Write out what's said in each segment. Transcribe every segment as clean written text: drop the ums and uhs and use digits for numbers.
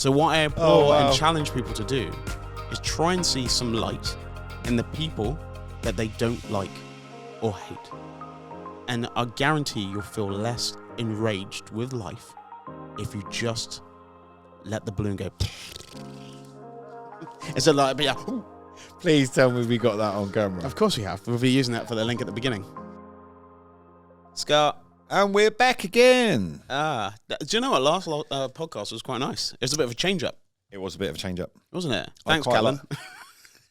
So what I implore and challenge people to do is try and see some light in the people that they don't like or hate. And I guarantee you'll feel less enraged with life if you just let the balloon go. It's a lot. Please tell me we got that on camera. Of course we have. We'll be using that for the link at the beginning. Scott. And we're back again. Do you know what? Last podcast was quite nice. It was a bit of a change-up. It was a bit of a change-up. Wasn't it? Thanks, Callan.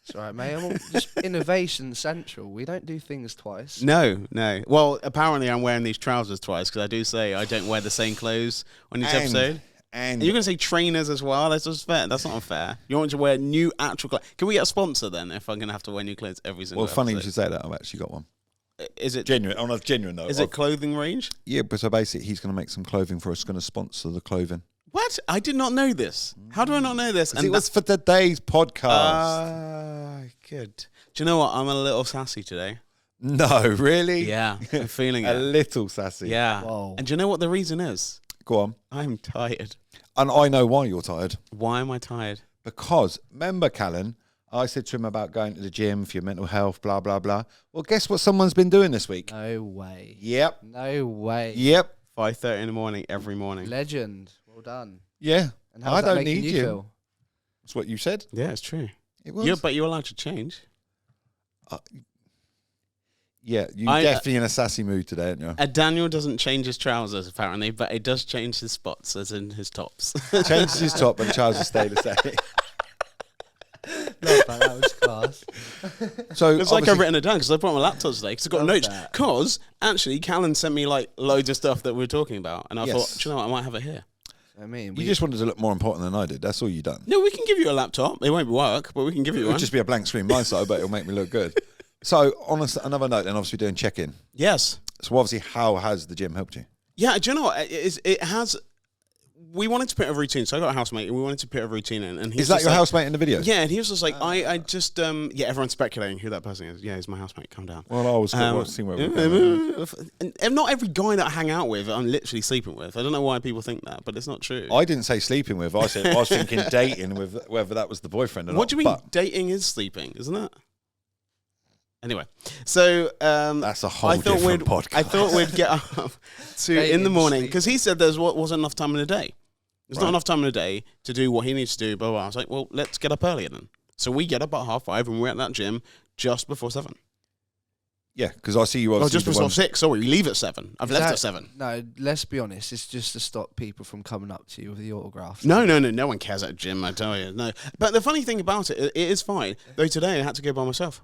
It's all right, mate. I'm just innovation central. We don't do things twice. No. Well, apparently I'm wearing these trousers twice because I do say I don't wear the same clothes on each episode. And you're going to say trainers as well? That's just fair. That's not fair. You want to wear new actual clothes. Can we get a sponsor then if I'm going to have to wear new clothes every single episode? Well, funny you should say that. I've actually got one. Is it genuine? On a genuine note. Is it clothing range? Yeah, but so basically he's going to make some clothing for us, going to sponsor the clothing. What? I did not know this. How do I not know this? And it was for today's podcast. Good. Do you know what? I'm a little sassy today. No, really? Yeah, I'm feeling a little sassy. Yeah. Whoa. And do you know what the reason is? Go on. I'm tired. And I know why you're tired. Why am I tired? Because, remember, Callan, I said to him about going to the gym for your mental health, blah, blah, blah. Well, guess what someone's been doing this week? No way. Yep. No way. Yep. 5:30 in the morning, every morning. Legend. Well done. Yeah. And how's that making you feel? That's what you said. Yeah, it's true. It was. But you're allowed to change. Yeah, you're definitely in a sassy mood today, aren't you? Daniel doesn't change his trousers, apparently, but he does change his spots, as in his tops. Changes his top, but the trousers stay the same. Love that was class. So it's like I've written it down because I put it on my laptop today because I've got notes. Because actually, Callan sent me like loads of stuff that we were talking about, and I thought, do you know what? I might have it here. I mean, you just wanted to look more important than I did. That's all you done. No, we can give you a laptop. It won't work, but we can give you one. It'll just be a blank screen, my side, but it'll make me look good. So, on another note, then obviously doing check-in. Yes. So, obviously, how has the gym helped you? Yeah, do you know what? It has. We wanted to put a routine. So I got a housemate, and we wanted to put a routine in. And is that your housemate in the video? Yeah, and he was just like, I just, everyone's speculating who that person is. Yeah, he's my housemate. Calm down. Well, I was seeing where we're going. And not every guy that I hang out with, I'm literally sleeping with. I don't know why people think that, but it's not true. I didn't say sleeping with. I said I was thinking dating with whether that was the boyfriend or not. What do you mean dating is sleeping, isn't it? Anyway, so that's a whole different podcast. I thought we'd get up in the morning because he said there wasn't enough time in the day. There's not enough time in the day to do what he needs to do. Blah, blah, blah. I was like, well, let's get up earlier then. So we get up at 5:30 and we're at that gym just before 7. Yeah, because I see you. Oh, just before 6. Sorry, we leave at 7. I've left at 7. No, let's be honest. It's just to stop people from coming up to you with the autographs. No one cares at a gym. I tell you, no. But the funny thing about it is fine. Though today I had to go by myself.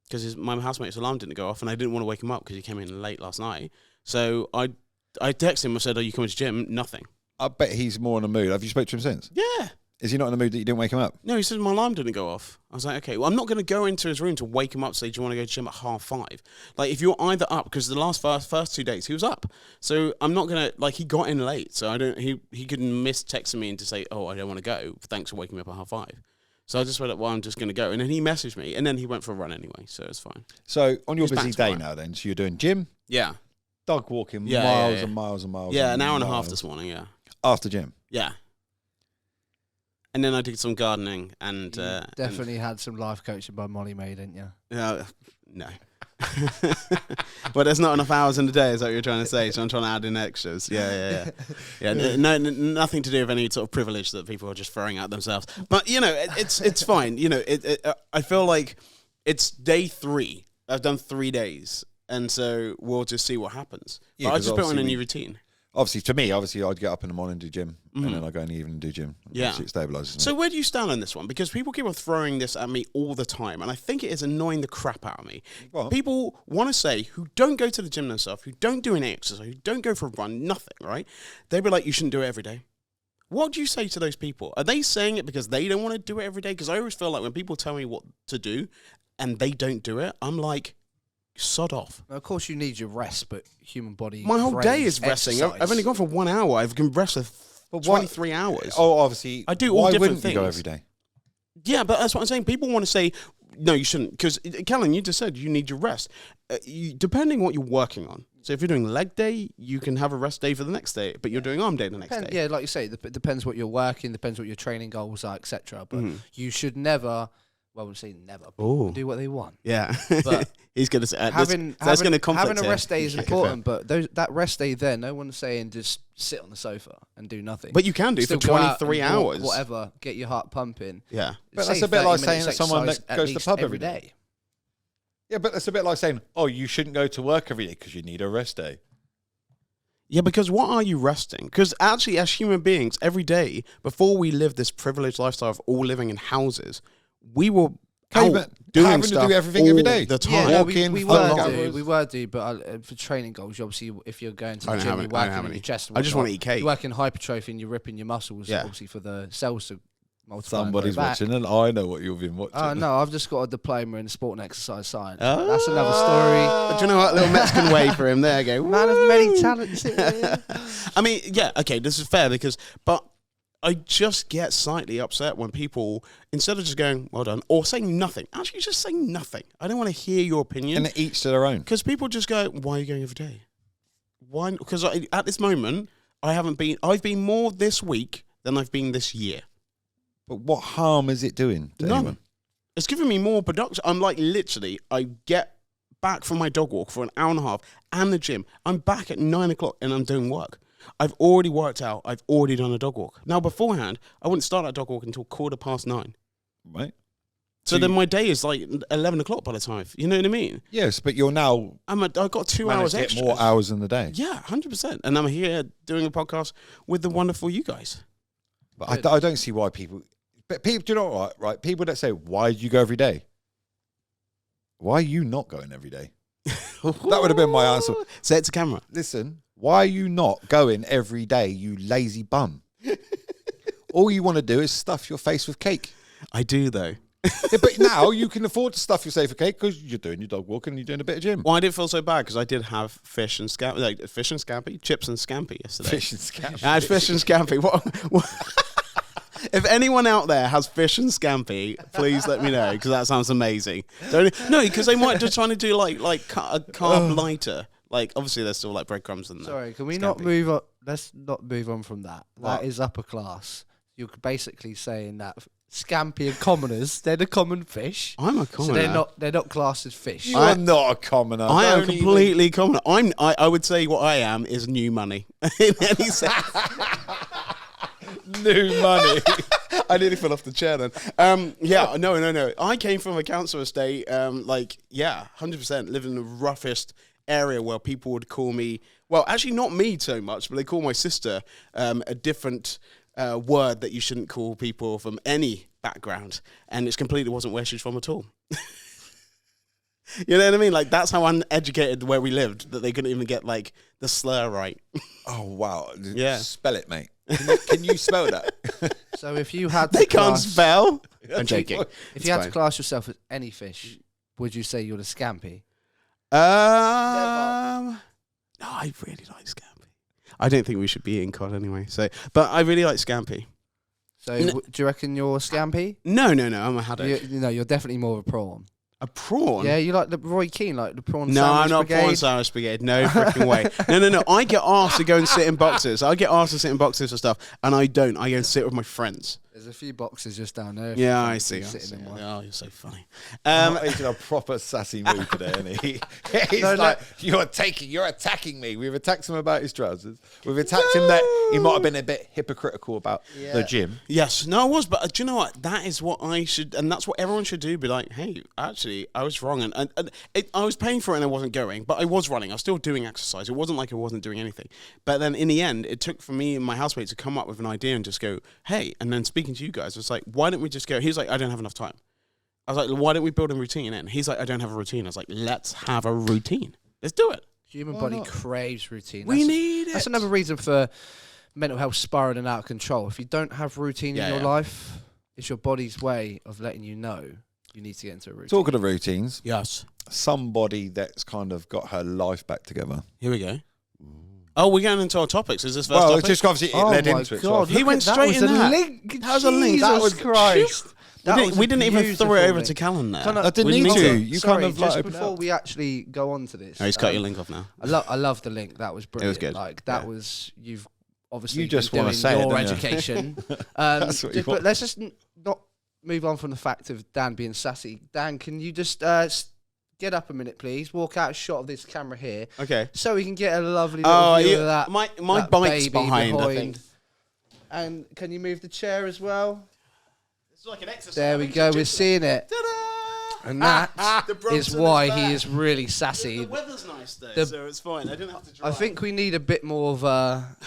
Because my housemate's alarm didn't go off, and I didn't want to wake him up because he came in late last night. So I texted him. I said, "Are you coming to the gym?" Nothing. I bet he's more in a mood. Have you spoke to him since? Yeah. Is he not in a mood that you didn't wake him up? No, he said my alarm didn't go off. I was like, okay, well, I'm not going to go into his room to wake him up and say, do you want to go to the gym at 5:30? Like, if you're either up, because the first 2 days he was up. So I'm not going to, he got in late. So he could miss texting me and to say, oh, I don't want to go. Thanks for waking me up at 5:30. So I just went, well, I'm just going to go. And then he messaged me, and then he went for a run anyway, so it's fine. So on your busy day now then, so you're doing gym? Yeah. Dog walking miles and miles and miles. Yeah, an hour and a half this morning, yeah. After gym? Yeah. And then I did some gardening and... definitely had some life coaching by Molly May, didn't you? No. But there's not enough hours in the day, is that what you're trying to say? So I'm trying to add in extras. Yeah. Nothing to do with any sort of privilege that people are just throwing out themselves. But, it's fine. I feel like it's day 3. I've done 3 days. And so we'll just see what happens. Yeah, but I just put on a new routine. Obviously, to me, I'd get up in the morning and do gym, and then I go in the evening and do gym. Yeah. It stabilises. So where do you stand on this one? Because people keep on throwing this at me all the time, and I think it is annoying the crap out of me. What? People want to say, who don't go to the gym themselves, who don't do any exercise, who don't go for a run, nothing, right? They'd be like, you shouldn't do it every day. What do you say to those people? Are they saying it because they don't want to do it every day? Because I always feel like when people tell me what to do, and they don't do it, I'm like... sod off. Now, of course, you need your rest, but human body. My whole day is resting. I've only gone for 1 hour. I've been resting for 23 hours. Oh, obviously. I do all different things. You go every day? Yeah, but that's what I'm saying. People want to say, no, you shouldn't. Because, Callan, you just said you need your rest. Depending what you're working on, So if you're doing leg day, you can have a rest day for the next day, but you're doing arm day the next day. Yeah, like you say, it depends what you're working, depends what your training goals are, etc. But you should never, well, we'll say never, but do what they want. Yeah. But he's going to say, having a rest day is Yeah. important, but that rest day there, no one's saying just sit on the sofa and do nothing. But you can do Still for go out 23 and walk, hours. whatever, get your heart pumping. Yeah. But Say that's a bit 30 like saying minutes that someone that exercise goes at to the least pub every every day. Yeah, but that's a bit like saying, oh, you shouldn't go to work every day because you need a rest day. Yeah, because what are you resting? Because actually, as human beings, every day, before we live this privileged lifestyle of all living in houses, we were out doing having stuff to do everything every day. the time. Yeah, no, Walking, we were do, but for training goals, obviously, if you're going to the gym, you're working on your chest. I just want to eat cake. You're working hypertrophy and you're ripping your muscles, Yeah. obviously, for the cells to multiply. Somebody's watching, and I know what you've been watching. Oh, no, I've just got a diploma in sport and exercise science. That's another story. But do you know what? Little Mexican way for him there. Go, Man of many talents. I mean, yeah, okay, this is fair but I just get slightly upset when people, instead of just going, well done, or saying nothing, actually just saying nothing. I don't want to hear your opinion. And each to their own. Because people just go, why are you going every day? Why? Because at this moment, I've been more this week than I've been this year. But what harm is it doing to anyone? It's giving me more production. I'm like, literally, I get back from my dog walk for an hour and a half and the gym. I'm back at 9 o'clock and I'm doing work. I've already worked out. I've already done a dog walk. Now, beforehand, I wouldn't start that dog walk until 9:15. Right. So then my day is like 11 o'clock by the time. You know what I mean? Yes, but you're now I've got 2 hours get extra. more hours in the day. Yeah, 100%. And I'm here doing a podcast with the wonderful you guys. But I don't see why people... But people, do you know what, right? People that say, why do you go every day? Why are you not going every day? That would have been my answer. Say it to camera. Listen, why are you not going every day, you lazy bum? All you want to do is stuff your face with cake. I do, though. Yeah, but now you can afford to stuff your face with cake because you're doing your dog walk and you're doing a bit of gym. Well, I didn't feel so bad because I did have fish and scampi, chips and scampi yesterday. Fish and scampi. I had fish and scampi. What? If anyone out there has fish and scampi, please let me know because that sounds amazing. No, because they might just trying to do like a carb lighter. Like obviously there's still like breadcrumbs in there. Sorry, can we not move on? Let's not move on from that. That is upper class. You're basically saying that scampi and commoners, they're the common fish. I'm a commoner. So they're not classed as fish. You are not a commoner. I am completely commoner. I would say what I am is new money in any sense. New money. I nearly fell off the chair then. No. I came from a council estate, 100%, lived in the roughest area where people would call me, well, actually not me so much, but they call my sister a different word that you shouldn't call people from any background. And it completely wasn't where she's from at all. You know what I mean? Like, that's how uneducated where we lived, that they couldn't even get, like, the slur right. Oh, wow. Yeah. Spell it, mate. Can you spell that? So if you had They can't spell. I'm joking. If you had to class yourself as any fish, would you say you're the scampi? No, I really like scampi. I don't think we should be eating cod anyway. But I really like scampi. So do you reckon you're scampi? No, I'm a haddock. You're definitely more of a prawn. A prawn? Yeah, you like the Roy Keane, like the prawn No, sandwich I'm not brigade? prawn sandwich brigade. No freaking way. No. I get asked to go and sit in boxes. I get asked to sit in boxes for stuff, and I don't. I go and sit with my friends. There's a few boxes just down there. Yeah, I see. Sitting in one. Oh, you're so funny. He's in a proper sassy mood today, isn't he? He's you're attacking me. We've attacked him about his trousers. We've attacked him that he might have been a bit hypocritical about the gym. Yes, no, I was, but do you know what? That is what I should, and that's what everyone should do. Be like, hey, actually, I was wrong, and I was paying for it and I wasn't going, but I was running. I was still doing exercise. It wasn't like I wasn't doing anything. But then in the end, it took for me and my housemate to come up with an idea and just go, hey, and then speaking to you guys, it's like, why don't we just go? He was like, I don't have enough time. I was like, why don't we build a routine in? He's like, I don't have a routine. I was like, let's have a routine. Let's do it. Human body craves routine. We need it. That's another reason for mental health spiraling out of control. If you don't have routine in your life, it's your body's way of letting you know you need to get into a routine. Talking of routines, Yes. somebody that's kind of got her life back together. Here we go. Oh, we're going into our topics. Is this first Well, topic? it's just obviously it led into it. So He went straight in that. Link. That was a link. Jesus Christ. We didn't even throw it over to Callan there. I didn't need to. You kind of just before we actually go on to this. Oh, he's cut your link off now. I love the link. That was brilliant. It was good. Like that was you've obviously just been want to doing say your it, education. That's what you want. But let's just not move on from the fact of Dan being sassy. Dan, can you just get up a minute, please? Walk out a shot of this camera here. Okay. So we can get a lovely little view of that. My that bike's baby behind, I think. And can you move the chair as well? It's like an exercise. There we go. We're seeing it. Ta-da! And that is why he is really sassy. The weather's nice though, so it's fine. I didn't have to drive. I think we need a bit more of a,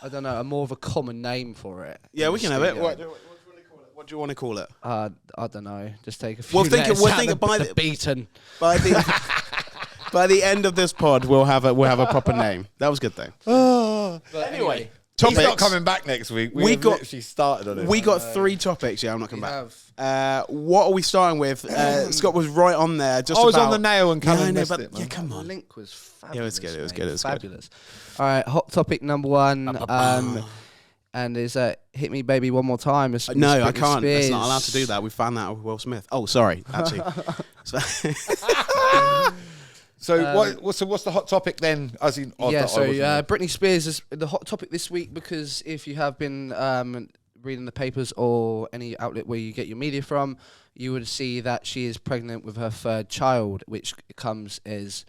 I don't know, more of a common name for it. Yeah, we can have it. What do you want to call it? I don't know. Just take a few. We'll think by the beaten. By the end of this pod, we'll have a proper name. That was good though. But anyway. He's not coming back next week. We literally started on it. We got 3 topics. Yeah, I'm not coming back. What are we starting with? Scott was right on there. I was on the nail and Callum missed it. Yeah, come on. The link was fabulous. Yeah, it was good. It was good. It was fabulous. All right, hot topic number 1. And is "Hit Me Baby One More Time." No, I can't. It's not allowed to do that. We found that out with Will Smith. Oh, sorry. Actually. So what's the hot topic then? As in, Britney Spears is the hot topic this week because if you have been reading the papers or any outlet where you get your media from, you would see that she is pregnant with her 3rd child, which comes as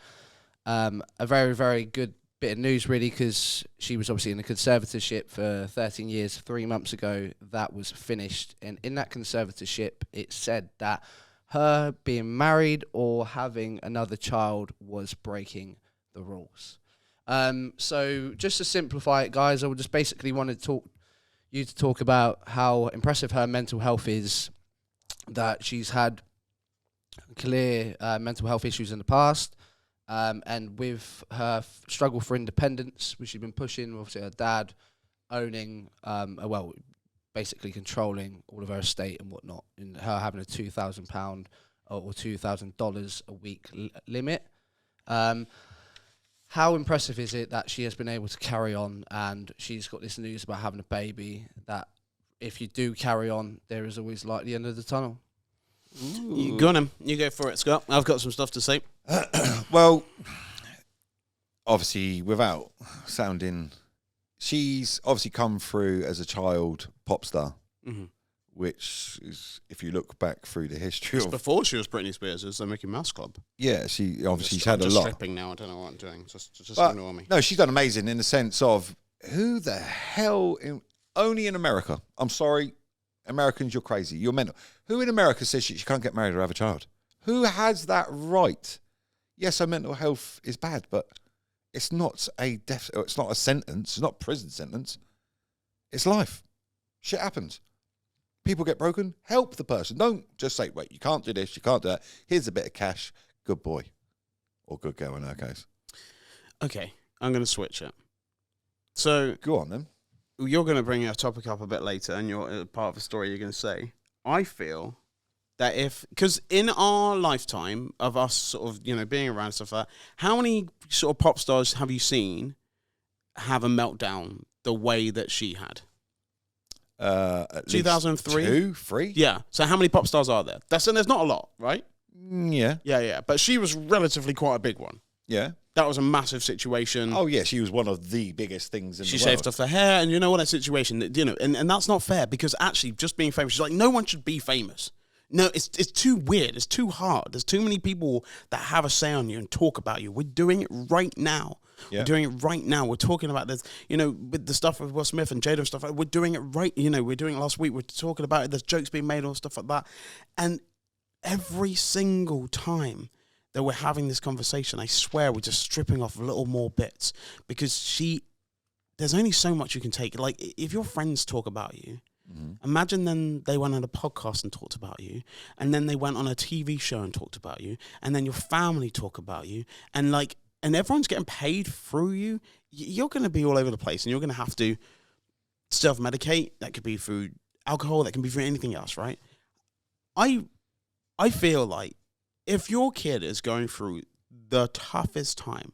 a very, very good bit of news, really, because she was obviously in a conservatorship for 13 years. 3 months ago, that was finished, and in that conservatorship, it said that her being married or having another child was breaking the rules. So just to simplify it, guys, I would just basically want to talk about how impressive her mental health is, that she's had clear mental health issues in the past, and with her struggle for independence, which she's been pushing, obviously her dad owning, basically controlling all of her estate and whatnot, and her having a £2,000 or $2,000 a week limit. How impressive is it that she has been able to carry on, and she's got this news about having a baby, that if you do carry on, there is always light at the end of the tunnel? You go on him. You go for it, Scott. I've got some stuff to say. Well, obviously, without sounding... She's obviously come through as a child pop star, which is, if you look back through the history of... before she was Britney Spears, it was the Mickey Mouse Club. Yeah, she's had a lot. I'm stripping now, I don't know what I'm doing. Just ignore me. No, she's done amazing in the sense of, who the hell... only in America. I'm sorry, Americans, you're crazy. You're mental. Who in America says she can't get married or have a child? Who has that right? Yes, her mental health is bad, but... It's not a death. It's not a sentence. It's not a prison sentence. It's life. Shit happens. People get broken. Help the person. Don't just say, "Wait, you can't do this. You can't do that. Here's a bit of cash. Good boy, or good girl in her case." Okay, I'm going to switch it. So go on then. You're going to bring a topic up a bit later, and you're part of the story. You're going to say, I feel that because in our lifetime of us sort of, being around and stuff like that, how many sort of pop stars have you seen have a meltdown the way that she had? 2003? 2, 3? Yeah. So how many pop stars are there? There's not a lot, right? Yeah. Yeah. But she was relatively quite a big one. Yeah. That was a massive situation. Oh, yeah. She was one of the biggest things in the world. She saved off her hair, and you know what, that situation, and that's not fair, because actually just being famous, she's like, no one should be famous. No, it's too weird. It's too hard. There's too many people that have a say on you and talk about you. We're doing it right now. Yeah. We're doing it right now. We're talking about this, with the stuff with Will Smith and Jada and stuff. We're doing it right. We're doing it last week. We're talking about it. There's jokes being made and stuff like that. And every single time that we're having this conversation, I swear we're just stripping off little more bits, because there's only so much you can take. Like, if your friends talk about you, imagine then they went on a podcast and talked about you, and then they went on a TV show and talked about you, and then your family talk about you, and everyone's getting paid through you. You're going to be all over the place, and you're going to have to self-medicate. That could be through alcohol. That can be through anything else, right? I feel like if your kid is going through the toughest time,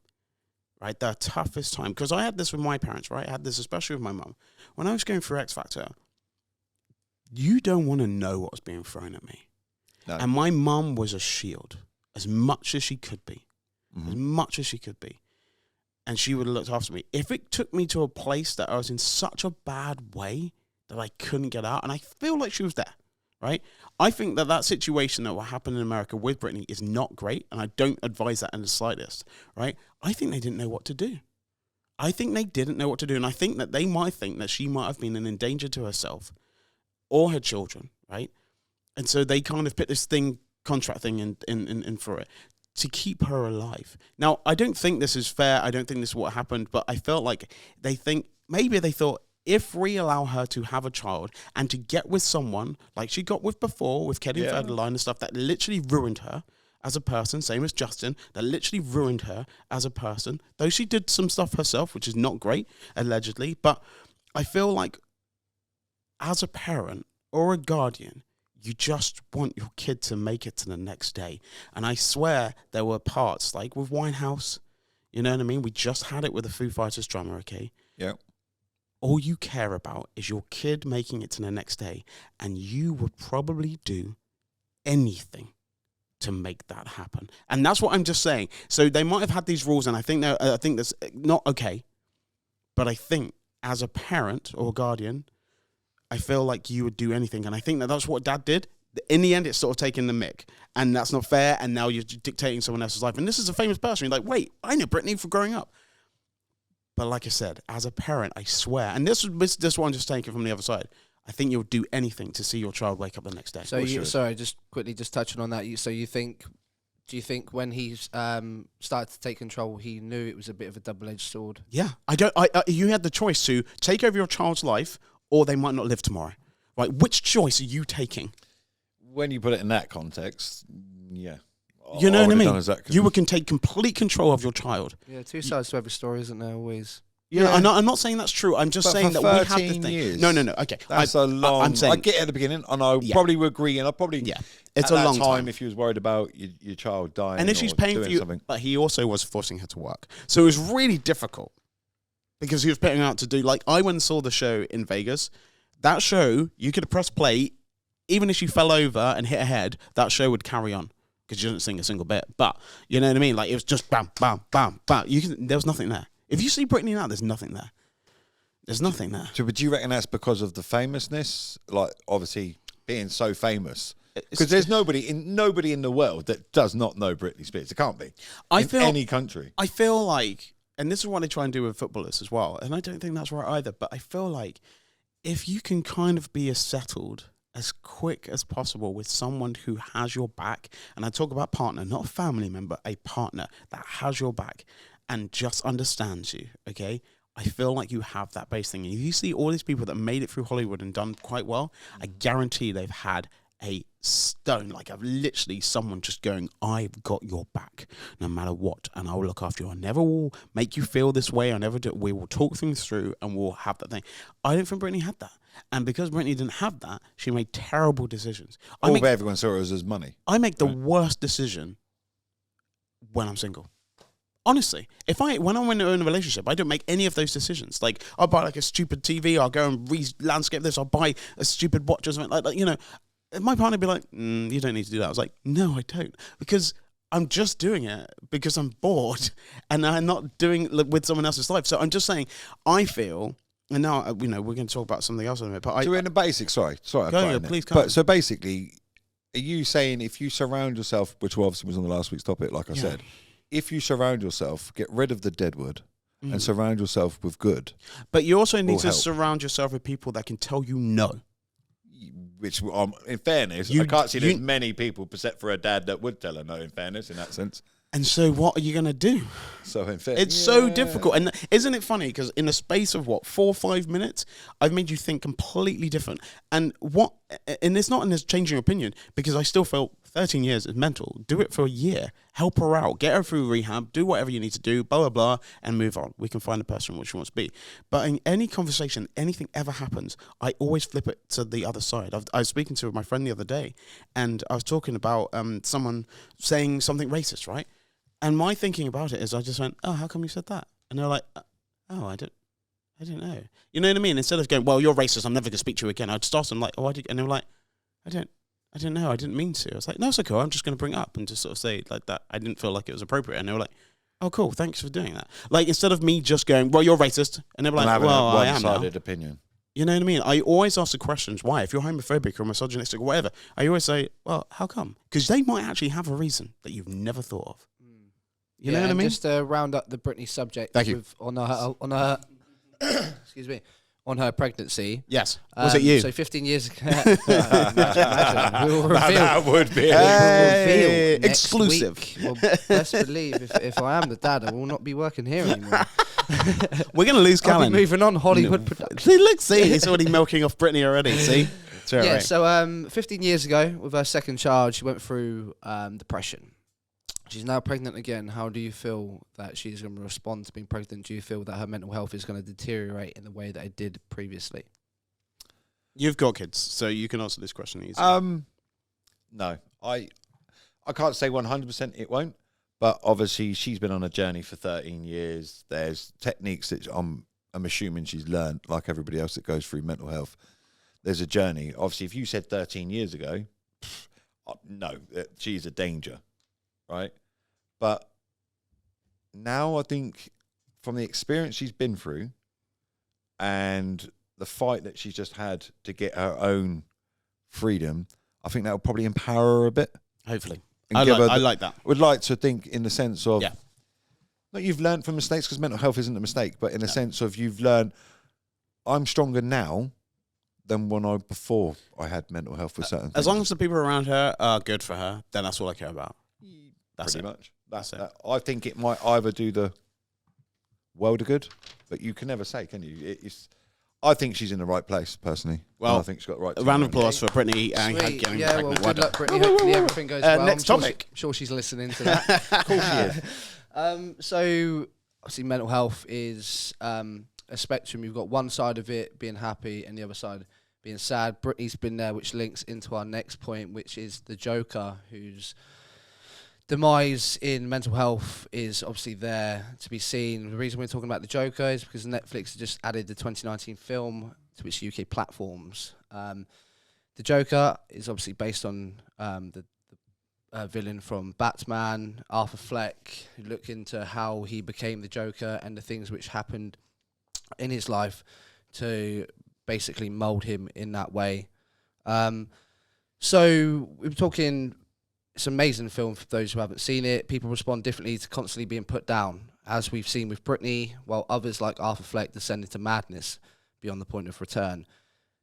right, because I had this with my parents, right? I had this especially with my mum. When I was going through X Factor, you don't want to know what was being thrown at me. No. And my mum was a shield, as much as she could be. As much as she could be. And she would have looked after me. If it took me to a place that I was in such a bad way that I couldn't get out, and I feel like she was there, right? I think that situation that will happen in America with Britney is not great, and I don't advise that in the slightest, right? I think they didn't know what to do. I think they didn't know what to do, and I think that they might think that she might have been in danger to herself or her children, right? And so they kind of put this contract thing in for it to keep her alive. Now, I don't think this is fair. I don't think this is what happened, but I felt like maybe they thought, if we allow her to have a child and to get with someone like she got with before, with Kelly Federline and stuff, that literally ruined her as a person, same as Justin, that literally ruined her as a person, though she did some stuff herself, which is not great, allegedly, but I feel like as a parent or a guardian, you just want your kid to make it to the next day. And I swear there were parts, like with Winehouse, you know what I mean? We just had it with the Foo Fighters drummer, okay? Yeah. All you care about is your kid making it to the next day, and you would probably do anything to make that happen. And that's what I'm just saying. So they might have had these rules, and I think that's not okay. But I think as a parent or guardian, I feel like you would do anything. And I think that's what Dad did. In the end, it's sort of taking the mick. And that's not fair. And now you're dictating someone else's life. And this is a famous person. You're like, wait, I knew Britney for growing up. But like I said, as a parent, I swear, and this one I'm just taking from the other side, I think you'll do anything to see your child wake up the next day. So sorry, just quickly touching on that. Do you think when he started to take control, he knew it was a bit of a double-edged sword? Yeah. You had the choice to take over your child's life, or they might not live tomorrow. Right? Which choice are you taking? When you put it in that context, yeah. You know what I mean? You can take complete control of your child. Yeah, two sides to every story, isn't there, always? Yeah, I'm not saying that's true. I'm just saying that we have this thing. Years, no. Okay, that's a long. I'm saying, I get it at the beginning, and I probably would agree. And I probably it's a long time if you was worried about your child dying, and if she's paying for you. Something. But he also was forcing her to work, so it was really difficult because he was putting her out to do. Like, I went and saw the show in Vegas. That show, you could have pressed play, even if she fell over and hit her head. That show would carry on because she didn't sing a single bit. But you know what I mean? Like, it was just bam, bam, bam, bam. There was nothing there. If you see Britney now, there's nothing there. There's nothing there. So, but do you reckon that's because of the famousness? Like, obviously, being so famous. Because there's nobody in the world that does not know Britney Spears. It can't be. In any country. I feel like, and this is what they try and do with footballers as well, and I don't think that's right either, but I feel like if you can kind of be as settled as quick as possible with someone who has your back, and I talk about partner, not a family member, a partner that has your back and just understands you, okay? I feel like you have that base thing. And you see all these people that made it through Hollywood and done quite well, I guarantee they've had a stone, like I've literally someone just going, I've got your back no matter what, and I will look after you. I never will make you feel this way. I never do. We will talk things through and we'll have that thing. I don't think Britney had that. And because Britney didn't have that, she made terrible decisions. Everyone saw it as money. I make the worst decision when I'm single. Honestly, when I'm in a relationship, I don't make any of those decisions. Like, I'll buy like a stupid TV, I'll go and re-landscape this, I'll buy a stupid watch or something like that. You know, my partner would be like, you don't need to do that. I was like, no, I don't. Because I'm just doing it because I'm bored and I'm not doing it with someone else's life. So I'm just saying, I feel, and now, we're going to talk about something else in a minute. But so in the basics, sorry. Please come. But so basically, are you saying if you surround yourself, which obviously was on the last week's topic, like I said, if you surround yourself, get rid of the deadwood and surround yourself with good. But you also need to surround yourself with people that can tell you no. Which, in fairness, I can't see there's many people, except for a dad, that would tell her no, in fairness, in that sense. And so what are you going to do? So in fairness. It's so difficult. And isn't it funny? Because in a space of, 4 or 5 minutes, I've made you think completely different. And it's not in this changing your opinion, because I still feel 13 years is mental. Do it for a year. Help her out. Get her through rehab. Do whatever you need to do, blah, blah, blah, and move on. We can find the person which she wants to be. But in any conversation, anything ever happens, I always flip it to the other side. I was speaking to my friend the other day, and I was talking about someone saying something racist, right? And my thinking about it is I just went, oh, how come you said that? And they're like, oh, I I don't know. You know what I mean? Instead of going, well, you're racist, I'm never going to speak to you again, I'd just ask them, like, oh, why did you? And they were like, I don't know, I didn't mean to. I was like, no, it's okay, I'm just going to bring it up and just sort of say like that. I didn't feel like it was appropriate. And they were like, oh, cool, thanks for doing that. Like, instead of me just going, well, you're racist, and they were like, well, I am now. One-sided opinion. You know what I mean? I always ask the questions, why? If you're homophobic or misogynistic or whatever, I always say, well, how come? Because they might actually have a reason that you've never thought of. You know what I mean? Just to round up the Britney subject. Thank you. On her excuse me, on her pregnancy. Yes. Was it you? So 15 years ago. Imagine. We will reveal. That would be exclusive. Well, best believe if I am the dad, I will not be working here anymore. We're going to lose Callan. I'll be moving on Hollywood production. See, look, he's already milking off Britney already, see? Right. So 15 years ago, with her second child, she went through depression. She's now pregnant again. How do you feel that she's going to respond to being pregnant? Do you feel that her mental health is going to deteriorate in the way that it did previously? You've got kids, so you can answer this question easily. No. I can't say 100% it won't, but obviously she's been on a journey for 13 years. There's techniques that I'm assuming she's learned, like everybody else that goes through mental health. There's a journey. Obviously, if you said 13 years ago, no, she's a danger. Right, but now I think from the experience she's been through and the fight that she's just had to get her own freedom, I think that will probably empower her a bit. Hopefully. I like that. Would like to think in the sense of, yeah, not you've learned from mistakes, because mental health isn't a mistake, but in the sense of you've learned, I'm stronger now than when before I had mental health with certain things. As long as the people around her are good for her, then that's all I care about. That's pretty it. much. That's it. I think it might either do the world a good, but you can never say, can you? I think she's in the right place, personally. Well, I think she's got the right. A round of applause for Brittany and getting pregnant. Well, good luck, Brittany. Hopefully everything goes well. Next topic. I'm sure she's listening to that. Of course she is. So, obviously, mental health is a spectrum. You've got one side of it being happy and the other side being sad. Brittany's been there, which links into our next point, which is the Joker, who's demise in mental health is obviously there to be seen. The reason we're talking about the Joker is because Netflix has just added the 2019 film to its UK platforms. The Joker is obviously based on the villain from Batman, Arthur Fleck, who looked into how he became the Joker and the things which happened in his life to basically mould him in that way. So we're talking... It's an amazing film for those who haven't seen it. People respond differently to constantly being put down, as we've seen with Britney, while others like Arthur Fleck descend into madness beyond the point of return.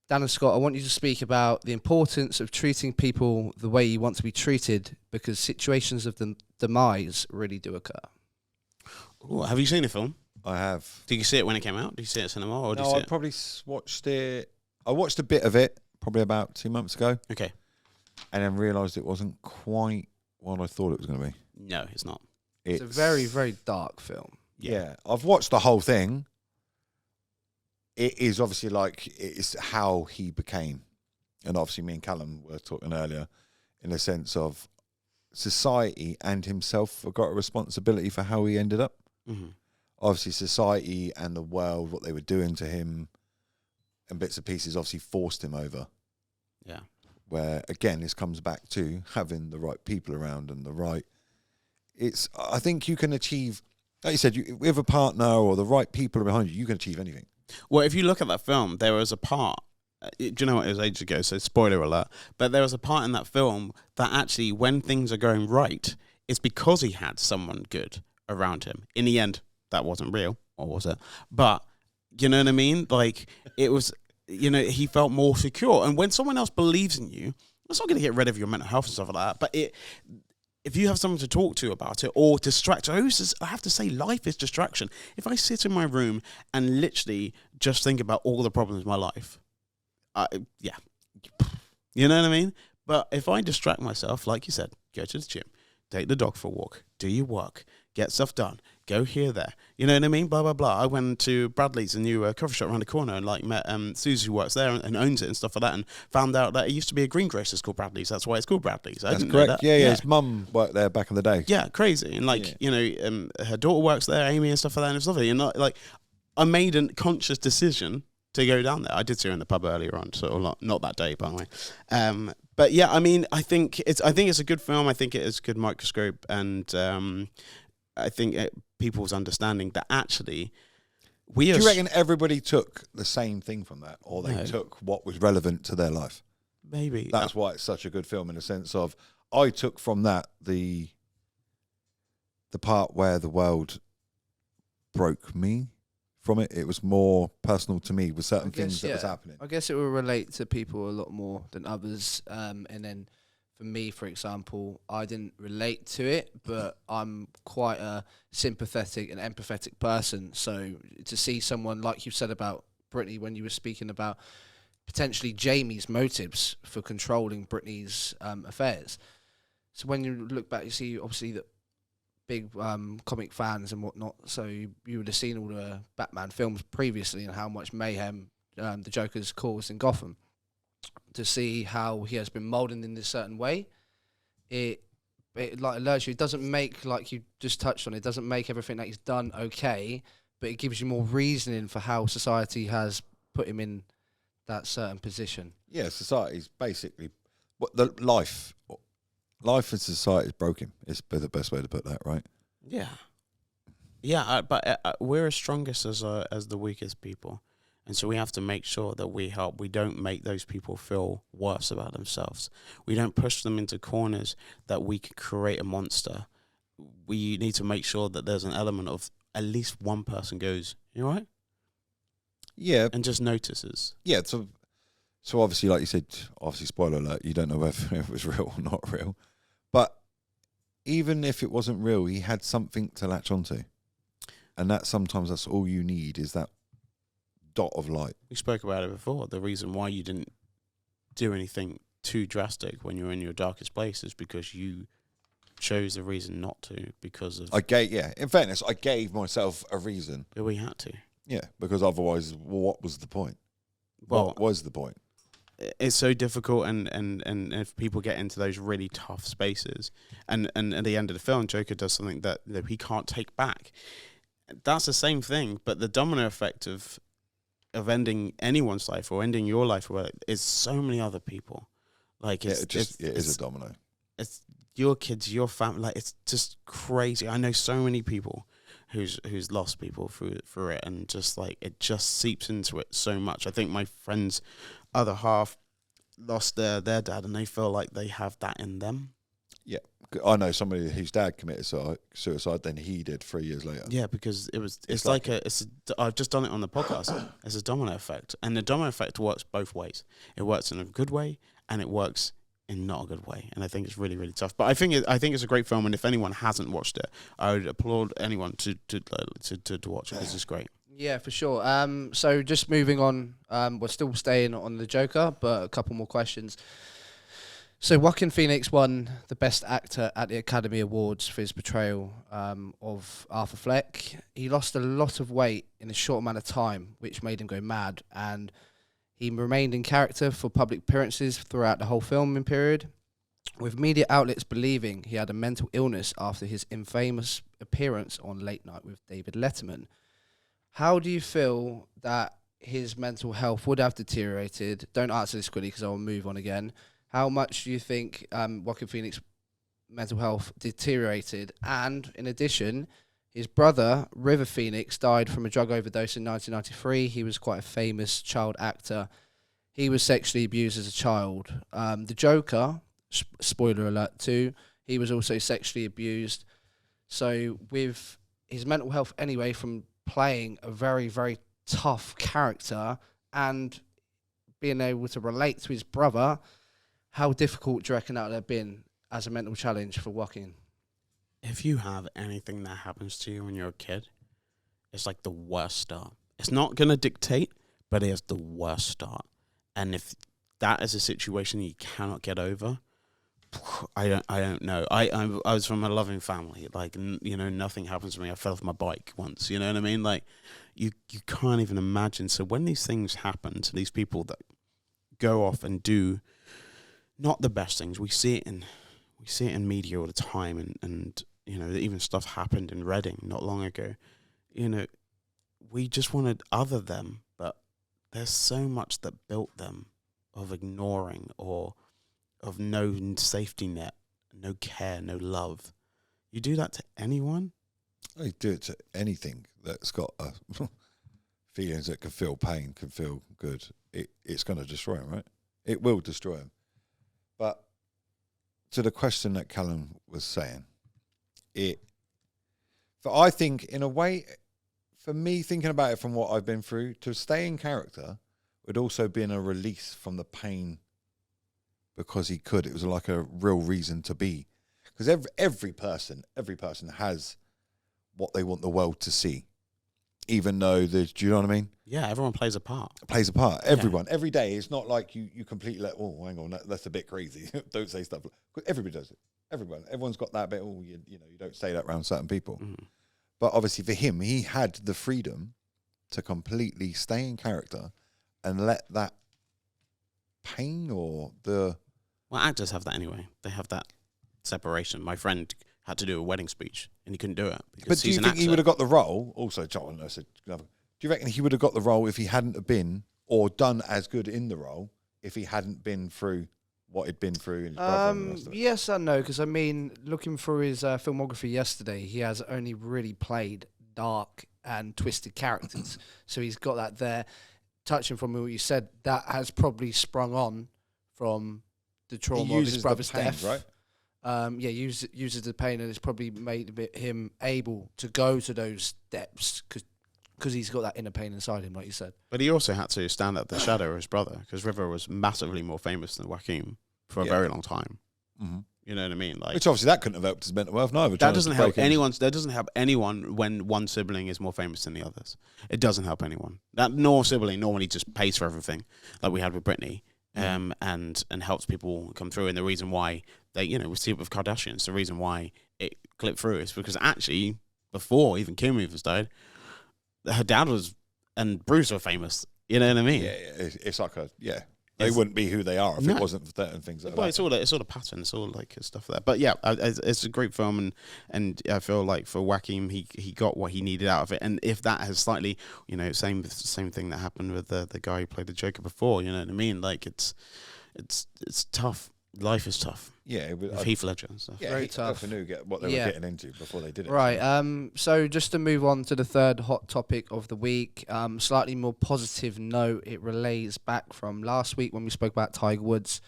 Dan and Scott, I want you to speak about the importance of treating people the way you want to be treated, because situations of demise really do occur. Ooh, have you seen the film? I have. Did you see it when it came out? Did you see it at cinema? Or did you see I it? probably watched it. I watched a bit of it probably about 2 months ago. Okay. And then realised it wasn't quite what I thought it was going to be. No, it's not. It's a very, very dark film. Yeah. I've watched the whole thing. It is obviously like, it's how he became. And obviously me and Callum were talking earlier in the sense of society and himself have got a responsibility for how he ended up. Mm-hmm. Obviously society and the world, what they were doing to him and bits and pieces obviously forced him over. Yeah. Where, again, this comes back to having the right people around and the right... I think you can achieve, like you said, with a partner or the right people behind you, you can achieve anything. Well, if you look at that film, there was a part, do you know what, it was ages ago, so spoiler alert, but there was a part in that film that actually, when things are going right, it's because he had someone good around him. In the end, that wasn't real, or was it? But, you know what I mean? Like, it was... You know, he felt more secure. And when someone else believes in you, it's not going to get rid of your mental health and stuff like that. But if you have someone to talk to about it or distract, I have to say life is distraction. If I sit in my room and literally just think about all the problems in my life, yeah. You know what I mean? But if I distract myself, like you said, go to the gym, take the dog for a walk, do your work, get stuff done, go here, there. You know what I mean? Blah, blah, blah. I went to Bradley's, a new coffee shop around the corner, and like met Susie, who works there and owns it and stuff like that, and found out that it used to be a greengrocer's called Bradley's. That's why it's called Bradley's. That's correct. Yeah. His mum worked there back in the day. Yeah, crazy. And like, you know, her daughter works there, Amy, and stuff like that, and it's lovely. And like, I made a conscious decision to go down there. I did see her in the pub earlier on, so not that day, by the way. But yeah, I mean, I think it's a good film. I think it is a good microscope, and I think people's understanding that actually do you reckon everybody took the same thing from that, or they took what was relevant to their life? Maybe that's why it's such a good film, in the sense of I took from that the part where the world broke me from it. It was more personal to me with certain things that was happening. I guess it will relate to people a lot more than others. And then for me, for example, I didn't relate to it, but I'm quite a sympathetic and empathetic person. So to see someone, like you said about Britney, when you were speaking about potentially Jamie's motives for controlling Britney's affairs. So when you look back, you see obviously that big comic fans and whatnot, so you would have seen all the Batman films previously and how much mayhem the Joker's caused in Gotham. To see how he has been moulded in this certain way, it like alerts you. It doesn't make, like you just touched on, it doesn't make everything that he's done okay, but it gives you more reasoning for how society has put him in that certain position. Yeah, society's basically the life in society is broken. Is the best way to put that, right? Yeah, but we're as strongest as the weakest people, and so we have to make sure that we help. We don't make those people feel worse about themselves. We don't push them into corners that we could create a monster. We need to make sure that there's an element of at least one person goes, "You all right?" Yeah, and just notices. Yeah, so obviously, like you said, obviously, spoiler alert, you don't know whether it was real or not real. But even if it wasn't real, he had something to latch onto. And that's all you need, is that dot of light. We spoke about it before. The reason why you didn't do anything too drastic when you're in your darkest place is because you chose the reason not to, because of... in fairness, I gave myself a reason. But we had to. Yeah, because otherwise, what was the point? What was the point? It's so difficult, and if people get into those really tough spaces, and at the end of the film, Joker does something that he can't take back. That's the same thing, but the domino effect of ending anyone's life or ending your life is so many other people. Like it is a domino. It's your kids, your family. Like, it's just crazy. I know so many people who's lost people through it, and just like it just seeps into it so much. I think my friend's other half lost their dad, and they feel like they have that in them. Yeah, I know somebody whose dad committed suicide, then he did 3 years later. Yeah, because I've just done it on the podcast. It's a domino effect, and the domino effect works both ways. It works in a good way, and it works in not a good way, and I think it's really, really tough. But I think it's a great film, and if anyone hasn't watched it, I would applaud anyone to watch it, because it's great. Yeah, for sure. So just moving on, we're still staying on the Joker, but a couple more questions. So Joaquin Phoenix won the Best Actor at the Academy Awards for his portrayal of Arthur Fleck. He lost a lot of weight in a short amount of time, which made him go mad, and he remained in character for public appearances throughout the whole filming period, with media outlets believing he had a mental illness after his infamous appearance on Late Night with David Letterman. How do you feel that his mental health would have deteriorated? Don't answer this quickly because I will move on again. How much do you think Joaquin Phoenix's mental health deteriorated? And in addition, his brother, River Phoenix, died from a drug overdose in 1993. He was quite a famous child actor. He was sexually abused as a child. The Joker, spoiler alert too, he was also sexually abused. So with his mental health anyway, from playing a very, very tough character and being able to relate to his brother, how difficult do you reckon that would have been as a mental challenge for Joaquin? If you have anything that happens to you when you're a kid, it's like the worst start. It's not going to dictate, but it is the worst start. And if that is a situation you cannot get over, I don't know. I was from a loving family. Like, nothing happens to me. I fell off my bike once. You know what I mean? Like, you can't even imagine. So when these things happen to these people that go off and do not the best things, we see it in media all the time, and even stuff happened in Reading not long ago. we just wanted other them, but there's so much that built them of ignoring or of no safety net, no care, no love. You do that to anyone? You do it to anything that's got feelings that can feel pain, can feel good. It's going to destroy them, right? It will destroy them. But to the question that Callum was saying, I think in a way, for me, thinking about it from what I've been through, to stay in character would also be a release from the pain because he could. It was like a real reason to be. Because every person has what they want the world to see. Even though do you know what I mean? Yeah, everyone plays a part. Everyone. Every day. It's not like you completely let, oh, hang on, that's a bit crazy. Don't say stuff. Everybody does it. Everyone's got that bit, you don't say that around certain people. Mm. But obviously for him, he had the freedom to completely stay in character and let that pain or the... Well, actors have that anyway. They have that separation. My friend had to do a wedding speech and he couldn't do it. But do you think he would have got the role? Also, John, I said, do you reckon he would have got the role if he hadn't have been or done as good in the role if he hadn't been through what he'd been through? And his brother and the rest of it? Yes and no, because I mean, looking through his filmography yesterday, he has only really played dark and twisted characters. So he's got that there. Touching from what you said, that has probably sprung on from the trauma of his brother's death. Right? Uses the pain, and it's probably made him able to go to those depths because he's got that inner pain inside him, like you said. But he also had to stand at the shadow of his brother because River was massively more famous than Joaquin for a very long time. Mm-hmm. You know what I mean? Like, which obviously that couldn't have helped his mental health neither. That doesn't help anyone. That doesn't help anyone when one sibling is more famous than the others. It doesn't help anyone. That sibling normally just pays for everything, like we had with Britney. And helps people come through. And the reason why we see it with Kardashians, the reason why it clipped through is because actually, before even Kim Weaver's died, her dad and Bruce were famous. You know what I mean? Yeah, it's like they wouldn't be who they are if it wasn't for certain things like that. It's all a pattern. It's all like stuff like that. But yeah, it's a great film, and I feel like for Joaquin, he got what he needed out of it. And if that has slightly, same thing that happened with the guy who played the Joker before. You know what I mean? Like it's tough. Life is tough. Yeah, with Heath Ledger and stuff. Yeah, very tough. Who knew what they were getting into before they did it. Right. So just to move on to the third hot topic of the week, slightly more positive note. It relays back from last week when we spoke about Tiger Woods,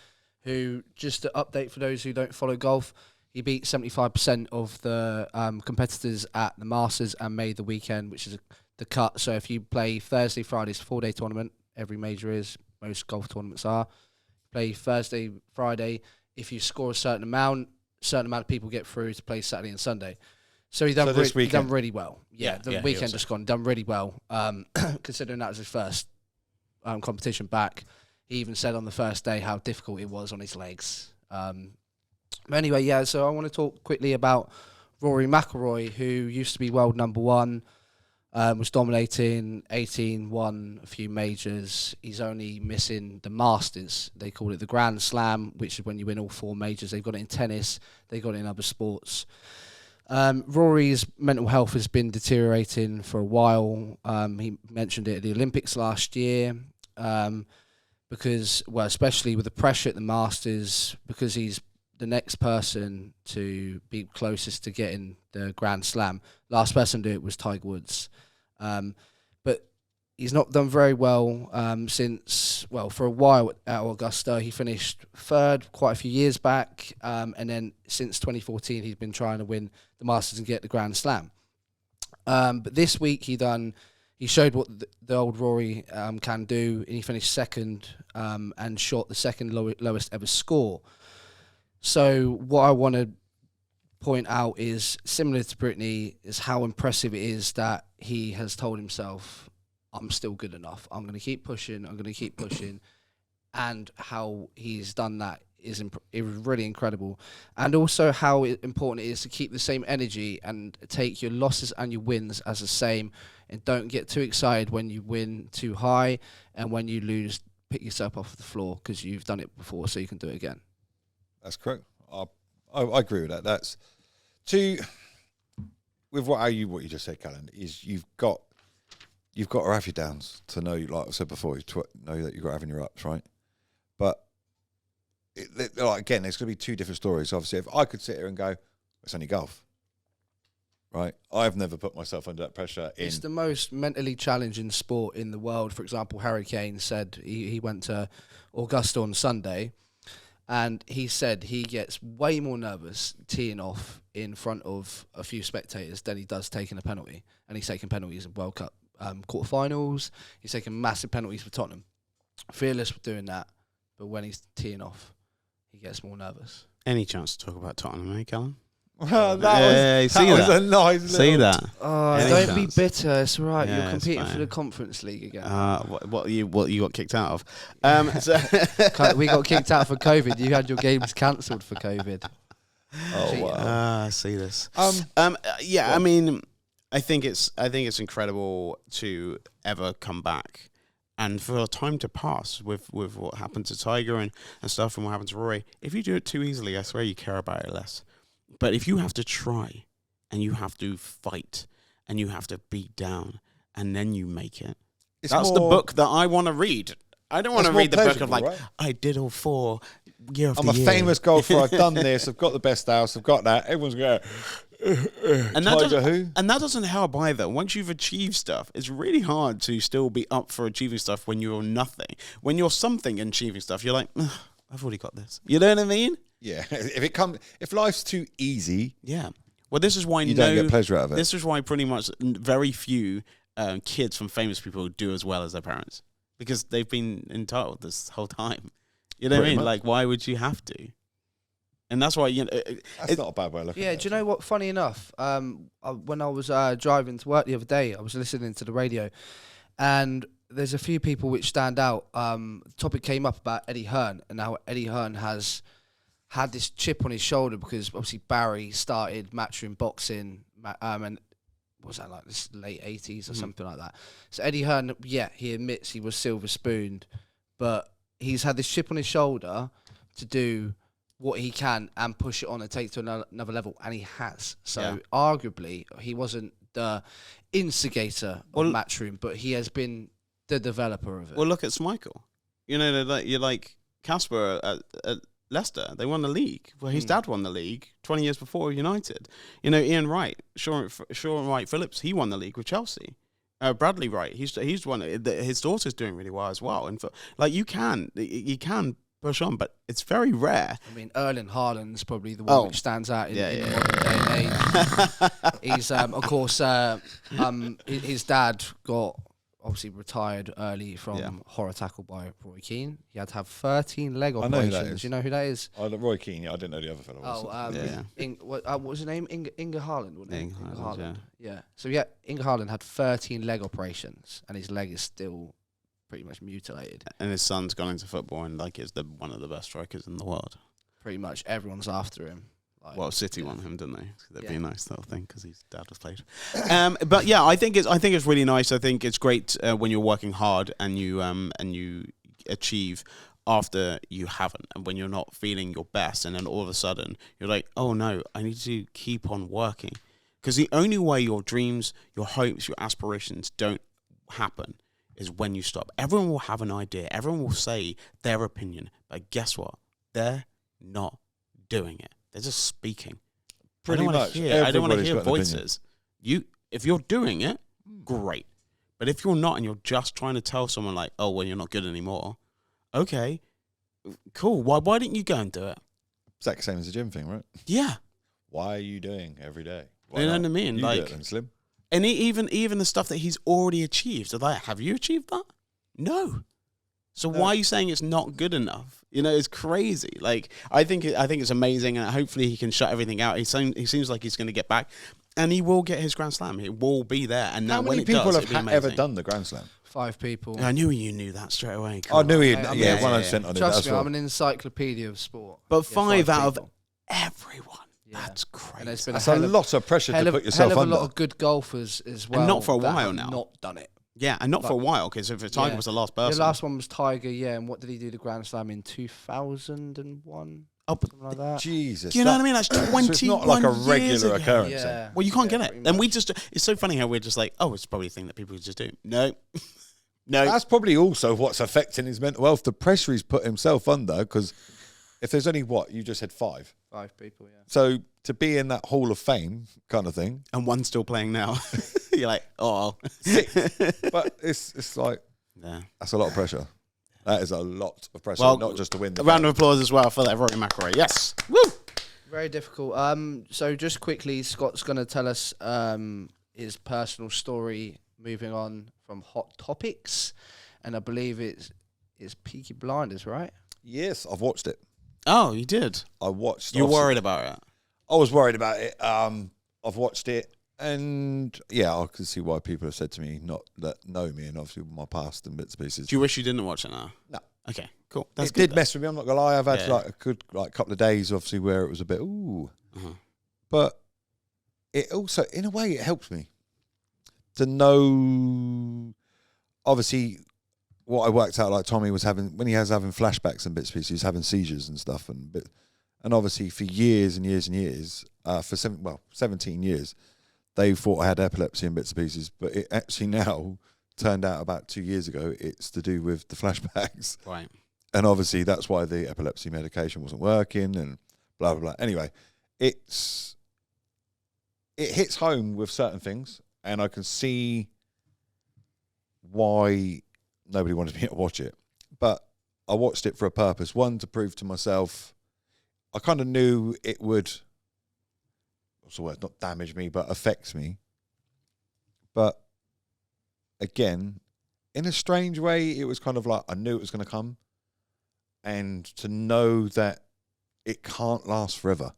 who, just to update for those who don't follow golf, he beat 75% of the competitors at the Masters and made the weekend, which is the cut. So if you play Thursday, Friday, it's a 4-day tournament. Every major is. Most golf tournaments are. Play Thursday, Friday. If you score a certain amount of people get through to play Saturday and Sunday. So he done really well. Yeah, the weekend just gone, done really well. Considering that was his first competition back. He even said on the first day how difficult it was on his legs. But anyway, so I want to talk quickly about Rory McIlroy, who used to be world number one. Was dominating 18, won a few majors. He's only missing the Masters. They call it the Grand Slam, which is when you win all 4 majors. They've got it in tennis. They've got it in other sports. Rory's mental health has been deteriorating for a while. He mentioned it at the Olympics last year because, especially with the pressure at the Masters, because he's the next person to be closest to getting the Grand Slam. Last person to do it was Tiger Woods. But he's not done very well for a while at Augusta. He finished third quite a few years back. And then since 2014, he's been trying to win the Masters and get the Grand Slam. But this week he showed what the old Rory can do. And he finished second and shot the second lowest ever score. So what I want to point out is, similar to Britney, is how impressive it is that he has told himself, I'm still good enough. I'm going to keep pushing. And how he's done that is really incredible. And also how important it is to keep the same energy and take your losses and your wins as the same. And don't get too excited when you win too high. And when you lose, pick yourself off the floor because you've done it before, so you can do it again. That's correct. I agree with that. That's with what you just said, Callan, is you've got you've got to have your downs to know, like I said before, know that you've got to have your ups, right? But again, there's going to be two different stories. Obviously, if I could sit here and go, it's only golf, right? I've never put myself under that pressure. It's the most mentally challenging sport in the world. For example, Harry Kane said he went to Augusta on Sunday, and he said he gets way more nervous teeing off in front of a few spectators than he does taking a penalty. And he's taking penalties in World Cup quarterfinals. He's taking massive penalties for Tottenham. Fearless with doing that, but when he's teeing off, he gets more nervous. Any chance to talk about Tottenham, eh, Callum? Well, that was a nice little... See that? Oh, don't be bitter. It's all right. You're competing for the Conference League again. What you got kicked out of? We got kicked out for COVID. You had your games cancelled for COVID. Oh wow! I see this. Yeah, I mean, I think it's incredible to ever come back, and for time to pass with what happened to Tiger and stuff, and what happened to Rory. If you do it too easily, I swear you care about it less. But if you have to try, and you have to fight, and you have to beat down, and then you make it, that's the book that I want to read. I don't want to read the book of right? I did all 4 year after year. I'm a famous golfer. I've done this. I've got the best house. I've got that. Everyone's going. And that doesn't help either. Once you've achieved stuff, it's really hard to still be up for achieving stuff when you're nothing. When you're something and achieving stuff, you're like, I've already got this. You know what I mean? Yeah. If life's too easy, yeah. Well, this is why you don't get pleasure out of it. This is why pretty much very few kids from famous people do as well as their parents, because they've been entitled this whole time. You know what I mean? Like, why would you have to? And that's why that's not a bad way of looking at it. Yeah, do you know what? Funny enough, when I was driving to work the other day, I was listening to the radio, and there's a few people which stand out. The topic came up about Eddie Hearn, and how Eddie Hearn has had this chip on his shoulder because obviously Barry started matchroom boxing, and what was that, like this late 80s or something like that. So Eddie Hearn, yeah, he admits he was silver spooned, but he's had this chip on his shoulder to do what he can and push it on and take it to another level, and he has. So arguably, he wasn't the instigator of matchroom, but he has been the developer of it. Well, look at Schmeichel. You know, you're like Casper at Leicester. They won the league. Well, his dad won the league 20 years before United. You know, Ian Wright, Sean Wright Phillips, he won the league with Chelsea. Bradley Wright, he's won it. His daughter's doing really well as well. And you can push on, but it's very rare. I mean, Erling Haaland's probably the one which stands out in the modern day and age. He's, of course, his dad got obviously retired early from horror tackle by Roy Keane. He had to have 13 leg operations. Do you know who that is? Roy Keane, I didn't know the other fellow. What was his name? Inga Haaland, wasn't it? Inga Haaland, yeah. So Inga Haaland had 13 leg operations, and his leg is still pretty much mutilated. And his son's gone into football and is one of the best strikers in the world. Pretty much everyone's after him. Well, City want him, didn't they? That'd be a nice little thing because his dad was played. But yeah, I think it's really nice. I think it's great when you're working hard and you achieve after you haven't, and when you're not feeling your best, and then all of a sudden you're like, oh no, I need to keep on working, because the only way your dreams, your hopes, your aspirations don't happen is when you stop. Everyone will have an idea. Everyone will say their opinion, but guess what? They're not doing it. They're just speaking. Pretty much. I don't want to hear voices. If you're doing it, great. But if you're not and you're just trying to tell someone like, oh, well, you're not good anymore, okay, cool. Why didn't you go and do it? Exact same as the gym thing, right? Yeah. Why are you doing every day? You know what I mean? You do it then, Slim. And even the stuff that he's already achieved. So have you achieved that? No. So why are you saying it's not good enough? You know, it's crazy. Like, I think it's amazing, and hopefully he can shut everything out. He seems like he's going to get back, and he will get his Grand Slam. He will be there. And how many people have ever done the Grand Slam? 5 people. I knew you knew that straight away. I knew he. Yeah, 100% on it. Trust me, I'm an encyclopedia of sport. But 5 out of everyone. Yeah. That's crazy. And that's a lot of pressure to put yourself under. A lot of good golfers as well. And not for a while now. Not done it. Yeah, and not for a while, because if Tiger was the last person. The last one was Tiger, and what did he do the Grand Slam in 2001? Oh, but something like that. Jesus. do you know what I mean? That's 21 so it's not like a regular occurrence. Yeah. Well, you can't get it. pretty And much. we just, it's so funny how we're just like, oh, it's probably a thing that people just do. No. No. That's probably also what's affecting his mental health. The pressure he's put himself under, because if there's only you just said 5. 5 people, yeah. So to be in that Hall of Fame kind of thing. And one's still playing now. You're like, oh. 6. But it's like, Yeah. that's a lot of pressure. That is a lot of pressure, Well, not just to win the A round game. of applause as well for that Rory McIlroy. Yes. Woo! Very difficult. So just quickly, Scott's going to tell us his personal story moving on from Hot Topics. And I believe it's Peaky Blinders, right? Yes, I've watched it. Oh, you did? I watched. You're obviously- worried about it? I was worried about it. I've watched it, and yeah, I can see why people have said to me, not that know me, and obviously my past and bits and pieces. Do you wish you didn't watch it now? No. Okay, cool. That's It good. did mess with me. I'm not gonna lie. I've had Yeah. like a good couple of days, obviously, where it was a bit ooh, Uh-huh. but it also, in a way, it helps me to know. Obviously, what I worked out, like Tommy was having when he was having flashbacks and bits and pieces, he was having seizures and stuff, and obviously for years and years and years, for 17 years, they thought I had epilepsy and bits and pieces, but it actually now turned out about 2 years ago it's to do with the flashbacks. Right. And obviously that's why the epilepsy medication wasn't working and blah, blah, blah. Anyway, it hits home with certain things, and I can see why nobody wanted me to watch it. But I watched it for a purpose. One, to prove to myself, I kind of knew it would, what's the word, not damage me, but affect me. But again, in a strange way, it was kind of like I knew it was going to come. And to know that it can't last forever.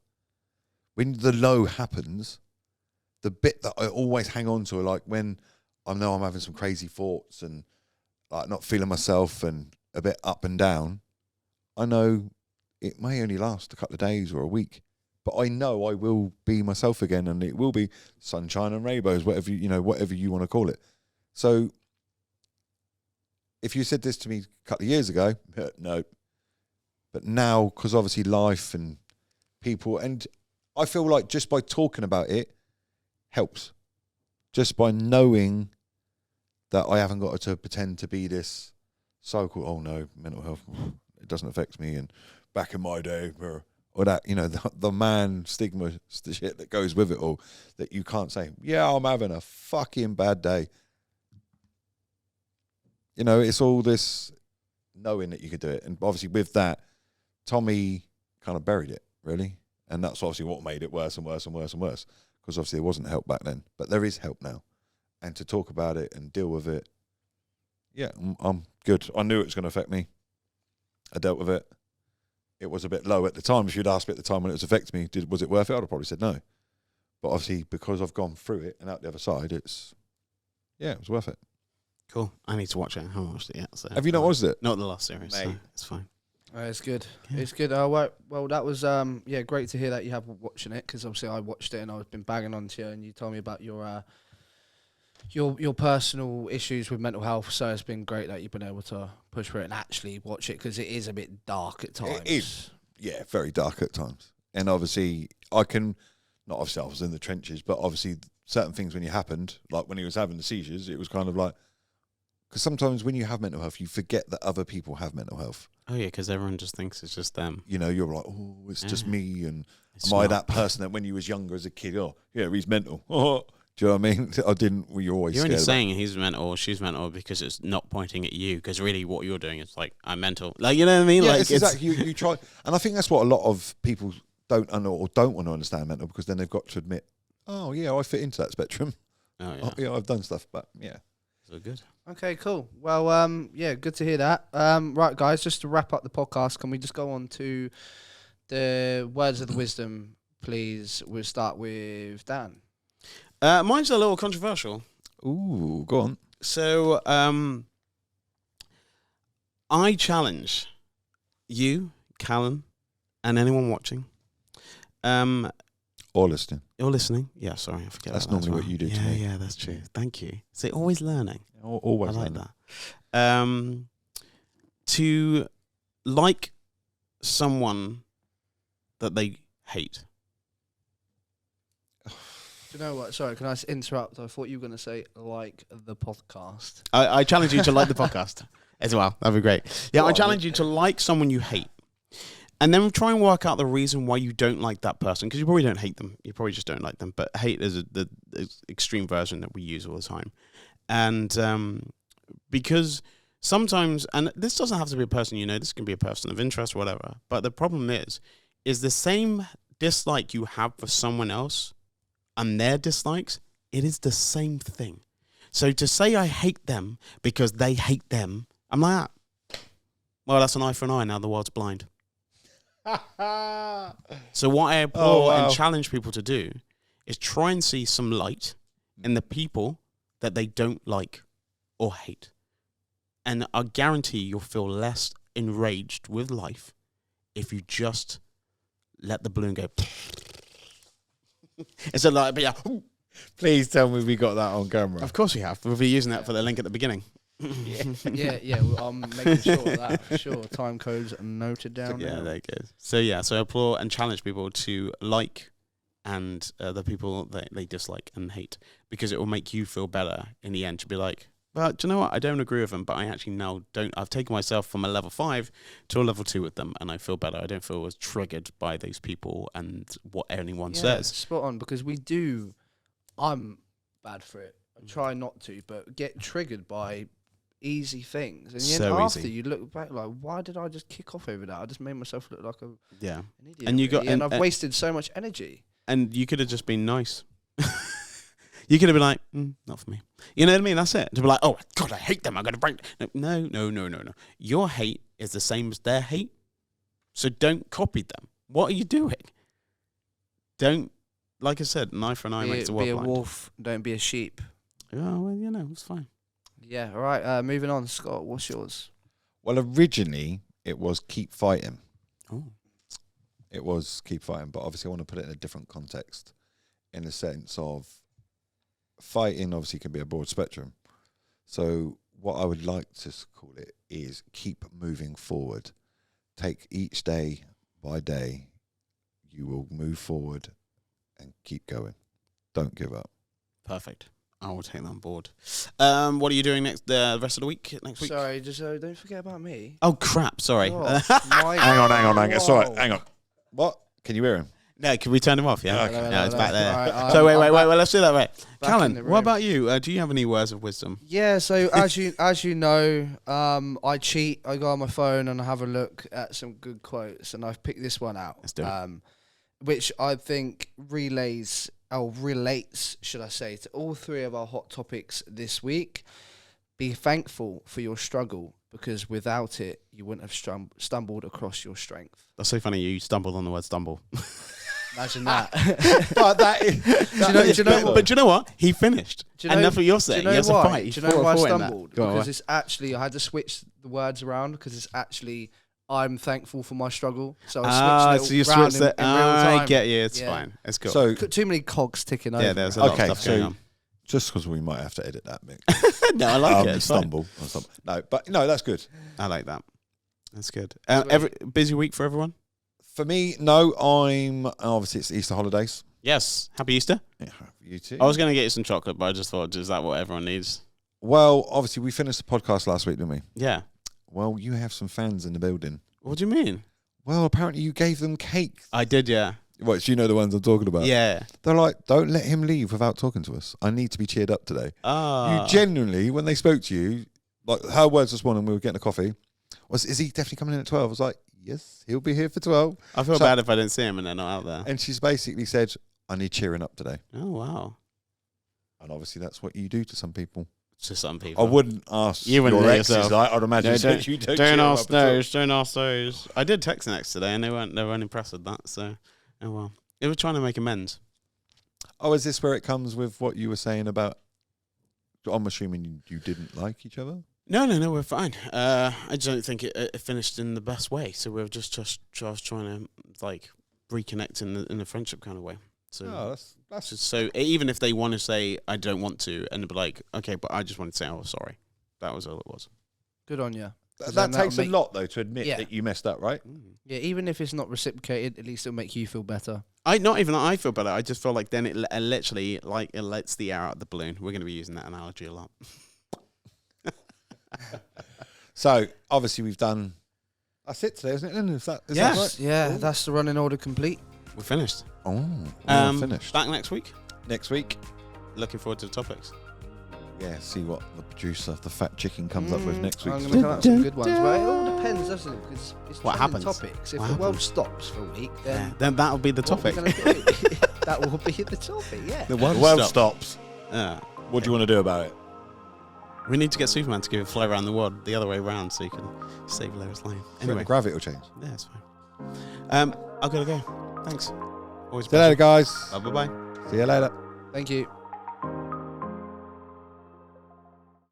When the low happens, the bit that I always hang on to, like when I know I'm having some crazy thoughts and like not feeling myself and a bit up and down, I know it may only last a couple of days or a week, but I know I will be myself again, and it will be sunshine and rainbows, whatever you want to call it. So if you said this to me a couple of years ago, no. But now, because obviously life and people, and I feel like just by talking about it helps. Just by knowing that I haven't got to pretend to be this so-called, oh no, mental health, it doesn't affect me. And back in my day, or that, the man stigma, the shit that goes with it all, that you can't say, yeah, I'm having a fucking bad day. It's all this knowing that you could do it. And obviously with that, Tommy kind of buried it, really. And that's obviously what made it worse and worse and worse and worse. Because obviously there wasn't help back then. But there is help now. And to talk about it and deal with it, yeah, I'm good. I knew it was going to affect me. I dealt with it. It was a bit low at the time. If you'd asked me at the time when it was affecting me, was it worth it? I'd have probably said no. But obviously, because I've gone through it and out the other side, it was worth it. Cool. I need to watch it. I haven't watched it yet. So. Have you not watched it? Not the last series. Mate. So it's fine. It's good. Yeah. It's good. Well, that was great to hear that you have watching it, because obviously I watched it and I've been banging on to you, and you told me about your personal issues with mental health. So it's been great that you've been able to push for it and actually watch it, because it is a bit dark at times. It is. Yeah, very dark at times. And obviously, I was in the trenches, but obviously certain things when it happened, like when he was having the seizures, it was kind of like, because sometimes when you have mental health, you forget that other people have mental health. Oh, yeah, because everyone just thinks it's just them. You're like, oh, it's just me. And It's am I not. that person that when you was younger as a kid, oh, yeah, he's mental. Oh, do you know what I mean? I didn't, you're always You're scared. only saying he's mental or she's mental because it's not pointing at you, because really what you're doing is like, I'm mental. Like, you know what I mean? Yeah, like, it's exactly, you try. And I think that's what a lot of people don't want to understand mental, because then they've got to admit, oh, yeah, I fit into that spectrum. Oh, yeah. Oh, yeah, I've done stuff, but yeah. So good. Okay, cool. Well, good to hear that. Right, guys, just to wrap up the podcast, can we just go on to the words of the wisdom, please? We'll start with Dan. Mine's a little controversial. Ooh, go on. So, I challenge you, Callum, and anyone watching, Or listening. you're listening. Yeah, sorry, I forget. That's about that as normally well. what you do to Yeah, me. yeah, that's true. Thank you. See, always learning. Always I like learning. that. To like someone that they hate? Do you know what? Sorry, can I interrupt? I thought you were going to say like the podcast. I challenge you to like the podcast as well. That'd be great. Yeah, I challenge you to like someone you hate. And then try and work out the reason why you don't like that person, because you probably don't hate them. You probably just don't like them. But hate is the extreme version that we use all the time. And because sometimes, and this doesn't have to be a person you know, this can be a person of interest or whatever. But the problem is the same dislike you have for someone else and their dislikes, it is the same thing. So to say I hate them because they hate them, I'm like, well, that's an eye for an eye. Now the world's blind. So what I applaud and challenge people to do is try and see some light in the people that they don't like or hate. And I guarantee you'll feel less enraged with life if you just let the balloon go. Instead of like, yeah. Please tell me we got that on camera. Of course we have. We'll be using that for the link at the beginning. Yeah. Well, I'm making sure of that for sure. Time codes are noted down. Yeah, there you go. So I applaud and challenge people to like and the people that they dislike and hate, because it will make you feel better in the end to be like, well, do you know what? I don't agree with them, but I actually now don't. I've taken myself from a level 5 to a level 2 with them, and I feel better. I don't feel as triggered by those people and what anyone says. Spot on, because I'm bad for it. I try not to, but get triggered by easy things, and then after you look back like, why did I just kick off over that? I just made myself look like an idiot, and I've wasted so much energy. And you could have just been nice. You could have been like, not for me. You know what I mean? That's it. To be like, oh God, I hate them. I'm gonna break. No. Your hate is the same as their hate, so don't copy them. What are you doing? Don't, like I said, an eye for an eye makes the world blind. Be a wolf, don't be a sheep. Oh well, it's fine. Yeah, all right. Moving on, Scott. What's yours? Well, originally it was keep fighting. Oh, it was keep fighting, but obviously I want to put it in a different context, in the sense of fighting. Obviously, can be a broad spectrum. So what I would like to call it is keep moving forward. Take each day by day. You will move forward and keep going. Don't give up. Perfect. I will take that on board. What are you doing next? The rest of the week? Next week? Sorry, just don't forget about me. Oh crap! Sorry. Hang on. Sorry, hang on. What? Can you hear him? No, can we turn him off? Yeah. Okay. No, it's back there. Right, so wait. Let's do that. Right, Callan, what about you? Do you have any words of wisdom? Yeah. So as you know, I cheat. I go on my phone and I have a look at some good quotes, and I've picked this one out. Let's do it. Which I think relates, should I say, to all three of our hot topics this week. Be thankful for your struggle, because without it, you wouldn't have stumbled across your strength. That's so funny. You stumbled on the word stumble. Imagine that. But that is. Do you know what? He finished. And that's what you're saying. Do you know why? Do you know why I stumbled? Because it's actually, I had to switch the words around, because it's actually, I'm thankful for my struggle. So I switched it around in real time. I get you. It's fine. It's cool. So, too many cogs ticking over. Yeah, there's a lot of stuff going on. Just because we might have to edit that bit. No, I like it. Stumble. No, but no, that's good. I like that. That's good. Busy week for everyone? For me, no. Obviously it's Easter holidays. Yes. Happy Easter. Yeah, you too. I was going to get you some chocolate, but I just thought, is that what everyone needs? Well, obviously we finished the podcast last week, didn't we? Yeah. Well, you have some fans in the building. What do you mean? Well, apparently you gave them cake. I did, yeah. What, you know the ones I'm talking about? Yeah. They're like, don't let him leave without talking to us. I need to be cheered up today. Ah. You genuinely, when they spoke to you, like her words this morning, we were getting a coffee, is he definitely coming in at 12? I was like, yes, he'll be here for 12. I feel bad if I didn't see him and they're not out there. And she's basically said, I need cheering up today. Oh, wow. And obviously that's what you do to some people. To some people. I wouldn't ask you wouldn't your exes. Exes, I'd imagine you don't ask those. Don't ask those. I did text an ex today and they weren't impressed with that. So, oh well. They were trying to make amends. Oh, is this where it comes with what you were saying about, I'm assuming you didn't like each other? No, we're fine. I just don't think it finished in the best way. So we were just trying to like reconnect in a friendship kind of way. So that's so even if they want to say I don't want to, and be like, okay, but I just want to say, oh, sorry. That was all it was. Good on you. That takes a lot, though, to admit that you messed up, right? Yeah, even if it's not reciprocated, at least it'll make you feel better. Not even that I feel better. I just feel like then it literally like it lets the air out of the balloon. We're going to be using that analogy a lot. So obviously we've done. That's it today, isn't it? Is that right? Yeah, that's the running order complete. We're finished. Oh, we're finished. Back next week. Next week. Looking forward to the topics. Yeah, see what the producer, the fat chicken, comes up with next week. I'm going to come up with some good ones. But it all depends, doesn't it? Because it's what happens. Topics. If the world stops for a week, then that'll be the topic. That will be the topic. Yeah. The world stops. Yeah. What do you want to do about it? We need to get Superman to give a fly around the world the other way around so you can save Lois Lane. Anyway, gravity will change. Yeah, it's fine. I've got to go. Thanks. Always. See you later, guys. Bye bye. See you later. Thank you.